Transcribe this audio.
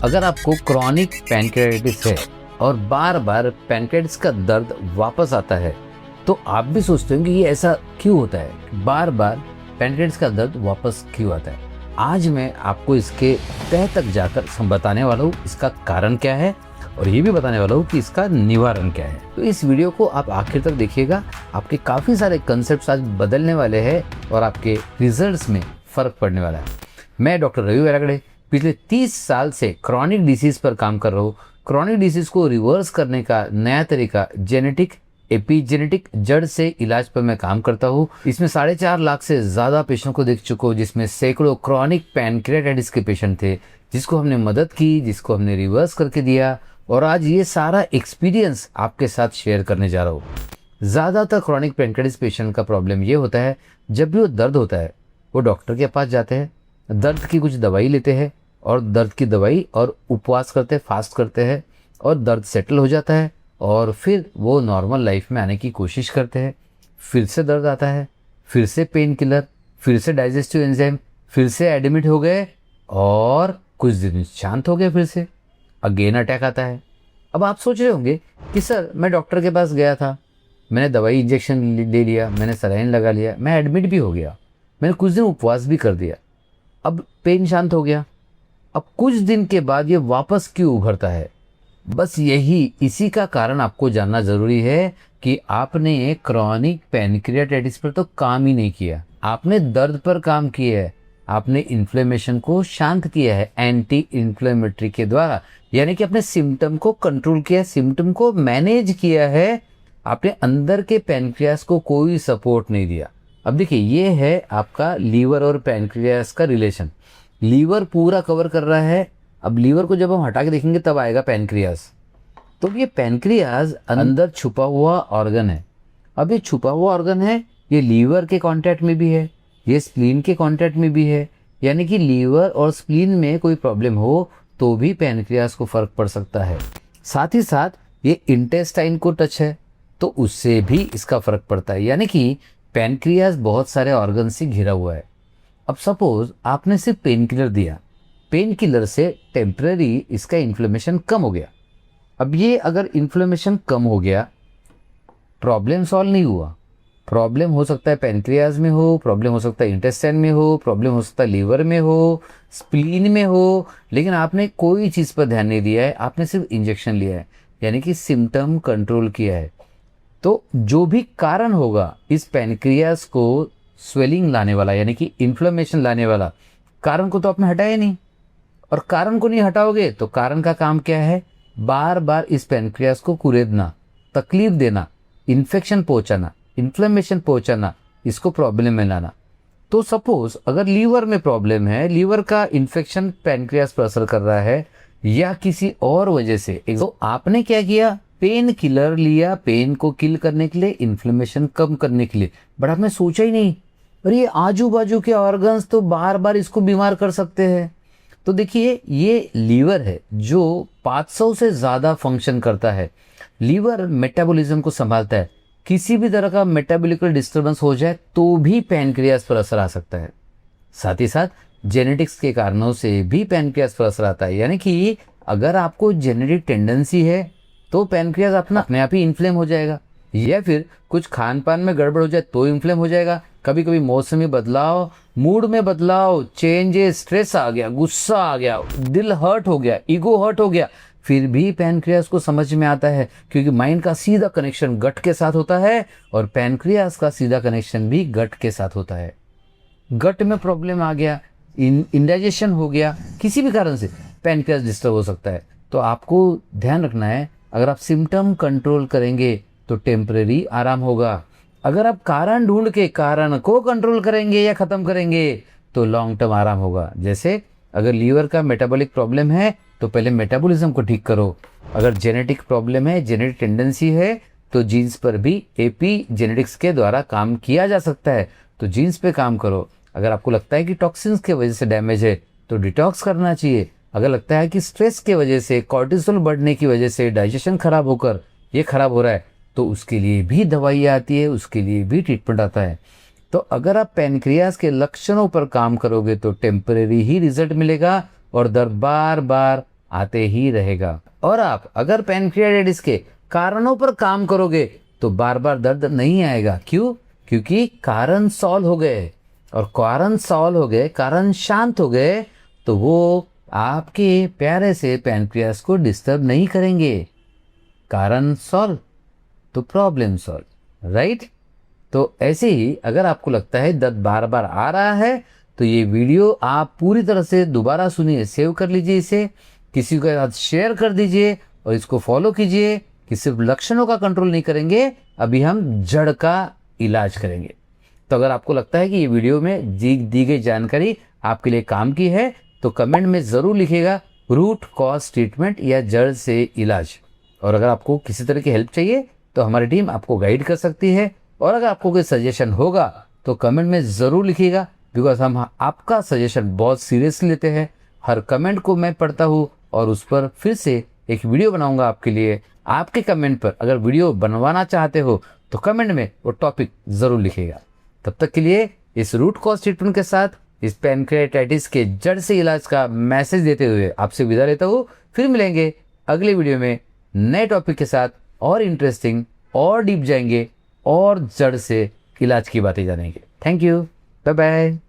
अगर आपको chronic pancreatitis है और बार बार पैनक्रियाटिस का दर्द वापस आता है तो आप भी सोचते होंगे ये ऐसा क्यों होता है, बार बार पैनक्रियाटिस का दर्द वापस क्यों आता है। आज मैं आपको इसके तह तक जाकर बताने वाला हूँ इसका कारण क्या है और ये भी बताने वाला हूँ कि इसका निवारण क्या है। तो इस वीडियो को आप आखिर तक देखिएगा, आपके काफ़ी सारे कंसेप्ट आज बदलने वाले हैं और आपके रिजल्ट्स में फ़र्क पड़ने वाला है। मैं डॉक्टर रवि वैरागड़े पिछले 30 साल से क्रॉनिक डिसीज़ पर काम कर रहा हूँ। क्रॉनिक डिसीज़ को रिवर्स करने का नया तरीका जेनेटिक एपिजेनेटिक जड़ से इलाज पर मैं काम करता हूँ। इसमें 4.5 लाख से ज़्यादा पेशेंट को देख चुका हूँ, जिसमें सैकड़ों क्रॉनिक पैनक्रियाटाइटिस के पेशेंट थे जिसको हमने मदद की, जिसको हमने रिवर्स करके दिया और आज ये सारा एक्सपीरियंस आपके साथ शेयर करने जा रहा हूँ। ज़्यादातर क्रॉनिक पैनक्रियाटाइटिस पेशेंट का प्रॉब्लम ये होता है, जब भी वो दर्द होता है वो डॉक्टर के पास जाते हैं, दर्द की कुछ दवाई लेते हैं और दर्द की दवाई और उपवास करते हैं, फास्ट करते हैं और दर्द सेटल हो जाता है और फिर वो नॉर्मल लाइफ में आने की कोशिश करते हैं। फिर से दर्द आता है, फिर से पेन किलर, फिर से डाइजेस्टिव एंजाइम, फिर से एडमिट हो गए और कुछ दिन शांत हो गए, फिर से अगेन अटैक आता है। अब आप सोच रहे होंगे कि सर मैं डॉक्टर के पास गया था, मैंने दवाई इंजेक्शन ले लिया, मैंने सलाइन लगा लिया, मैं एडमिट भी हो गया, मैंने कुछ दिन उपवास भी कर दिया, अब पेन शांत हो गया, अब कुछ दिन के बाद ये वापस क्यों उभरता है? बस इसी का कारण आपको जानना ज़रूरी है कि आपने क्रॉनिक पैनक्रियाटाइटिस पर तो काम ही नहीं किया, आपने दर्द पर काम किया है, आपने इन्फ्लेमेशन को शांत किया है एंटी इन्फ्लेमेटरी के द्वारा, यानी कि अपने सिम्टम को कंट्रोल किया, सिम्टम को मैनेज किया है, आपने अंदर के पैनक्रियास को कोई सपोर्ट नहीं दिया। अब देखिए ये है आपका लीवर और पैनक्रियास का रिलेशन। लीवर पूरा कवर कर रहा है, अब लीवर को जब हम हटा के देखेंगे तब आएगा पैनक्रियास। तो ये पैनक्रियास अंदर छुपा हुआ ऑर्गन है। अब ये छुपा हुआ ऑर्गन है, ये लीवर के कांटेक्ट में भी है, ये स्प्लीन के कांटेक्ट में भी है, यानी कि लीवर और स्प्लीन में कोई प्रॉब्लम हो तो भी पैनक्रियास को फर्क पड़ सकता है। साथ ही साथ ये इंटेस्टाइन को टच है तो उससे भी इसका फर्क पड़ता है, यानी कि पैनक्रियास बहुत सारे ऑर्गन से घिरा हुआ है। अब सपोज आपने सिर्फ पेन किलर दिया, पेन किलर से टेम्पररी इसका इन्फ्लेमेशन कम हो गया। अब ये अगर इन्फ्लेमेशन कम हो गया, प्रॉब्लम सॉल्व नहीं हुआ, प्रॉब्लम हो सकता है पैनक्रियाज में हो, प्रॉब्लम हो सकता है इंटेस्टाइन में हो, प्रॉब्लम हो सकता है लीवर में हो, स्प्लीन में हो, लेकिन आपने कोई चीज़ पर ध्यान नहीं दिया है, आपने सिर्फ इंजेक्शन लिया है, यानी कि सिम्टम कंट्रोल किया है। तो जो भी कारण होगा इस पैनक्रियाज को स्वेलिंग लाने वाला, यानी कि इन्फ्लेमेशन लाने वाला कारण को तो आपने हटाया नहीं, और कारण को नहीं हटाओगे तो कारण का काम क्या है? बार बार इस पैनक्रियास को कुरेदना, तकलीफ देना, इन्फेक्शन पहुंचाना, इन्फ्लेमेशन पहुंचाना, इसको प्रॉब्लम में लाना। तो सपोज अगर लीवर में प्रॉब्लम है, लीवर का इन्फेक्शन पैनक्रियास पर असर कर रहा है या किसी और वजह से, तो आपने क्या किया? पेन किलर लिया पेन को किल करने के लिए, इन्फ्लेमेशन कम करने के लिए, बट आपने सोचा ही नहीं और ये आजू बाजू के ऑर्गन्स तो बार बार इसको बीमार कर सकते हैं। तो देखिए ये लीवर है जो 500 से ज़्यादा फंक्शन करता है। लीवर मेटाबॉलिज्म को संभालता है, किसी भी तरह का मेटाबॉलिकल डिस्टर्बेंस हो जाए तो भी पैनक्रियास पर असर आ सकता है। साथ ही साथ जेनेटिक्स के कारणों से भी पैनक्रियास पर असर आता है, यानी कि अगर आपको जेनेटिक टेंडेंसी है तो पैनक्रियास अपने आप ही इन्फ्लेम हो जाएगा, या फिर कुछ खान पान में गड़बड़ हो जाए तो इन्फ्लेम हो जाएगा। कभी कभी मौसमी बदलाव, मूड में बदलाव, चेंजेस, स्ट्रेस आ गया, गुस्सा आ गया, दिल हर्ट हो गया, ईगो हर्ट हो गया, फिर भी पैनक्रियास को समझ में आता है, क्योंकि माइंड का सीधा कनेक्शन गट के साथ होता है और पैनक्रियास का सीधा कनेक्शन भी गट के साथ होता है। गट में प्रॉब्लम आ गया, इंडाइजेशन हो गया, किसी भी कारण से पैनक्रियास डिस्टर्ब हो सकता है। तो आपको ध्यान रखना है, अगर आप सिम्टम कंट्रोल करेंगे तो टेम्परेरी आराम होगा, अगर आप कारण ढूंढ के कारण को कंट्रोल करेंगे या ख़त्म करेंगे तो लॉन्ग टर्म आराम होगा। जैसे अगर लीवर का मेटाबॉलिक प्रॉब्लम है तो पहले मेटाबॉलिज्म को ठीक करो, अगर जेनेटिक प्रॉब्लम है, जेनेटिक टेंडेंसी है तो जीन्स पर भी एपी जेनेटिक्स के द्वारा काम किया जा सकता है, तो जीन्स पे काम करो। अगर आपको लगता है कि टॉक्सिन्स के वजह से डैमेज है तो डिटॉक्स करना चाहिए। अगर लगता है कि स्ट्रेस के वजह से, कॉर्टिसोल बढ़ने की वजह से डाइजेशन खराब होकर ये खराब हो रहा है तो उसके लिए भी दवाई आती है, उसके लिए भी ट्रीटमेंट आता है। तो अगर आप पैनक्रियास के लक्षणों पर काम करोगे तो टेम्परेरी ही रिजल्ट मिलेगा और दर्द बार बार आते ही रहेगा। और आप अगर पैनक्रियाटाइटिस के कारणों पर काम करोगे तो बार बार दर्द नहीं आएगा। क्यों? क्योंकि कारण सॉल्व हो गए, और कारण सॉल्व हो गए, कारण शांत हो गए, तो वो आपके प्यारे से पैनक्रियास को डिस्टर्ब नहीं करेंगे। कारण सॉल्व तो प्रॉब्लम सॉल्व, राइट? तो ऐसे ही अगर आपको लगता है दर्द बार बार आ रहा है तो ये वीडियो आप पूरी तरह से दोबारा सुनिए, सेव कर लीजिए, इसे किसी के साथ शेयर कर दीजिए और इसको फॉलो कीजिए कि सिर्फ लक्षणों का कंट्रोल नहीं करेंगे, अभी हम जड़ का इलाज करेंगे। तो अगर आपको लगता है कि ये वीडियो में दी गई जानकारी आपके लिए काम की है तो कमेंट में ज़रूर लिखिएगा रूट कॉज ट्रीटमेंट या जड़ से इलाज। और अगर आपको किसी तरह की हेल्प चाहिए तो हमारी टीम आपको गाइड कर सकती है। और अगर आपको कोई सजेशन होगा तो कमेंट में ज़रूर लिखिएगा, बिकॉज हम आपका सजेशन बहुत सीरियसली लेते हैं। हर कमेंट को मैं पढ़ता हूँ और उस पर फिर से एक वीडियो बनाऊंगा आपके लिए। आपके कमेंट पर अगर वीडियो बनवाना चाहते हो तो कमेंट में वो टॉपिक ज़रूर लिखिएगा। तब तक के लिए इस रूट कॉज ट्रीटमेंट के साथ इस पैनक्रियाटाइटिस के जड़ से इलाज का मैसेज देते हुए आपसे विदा लेता हूँ। फिर मिलेंगे अगले वीडियो में नए टॉपिक के साथ, और इंटरेस्टिंग और डीप जाएंगे और जड़ से इलाज की बातें जानेंगे। Thank you, bye bye.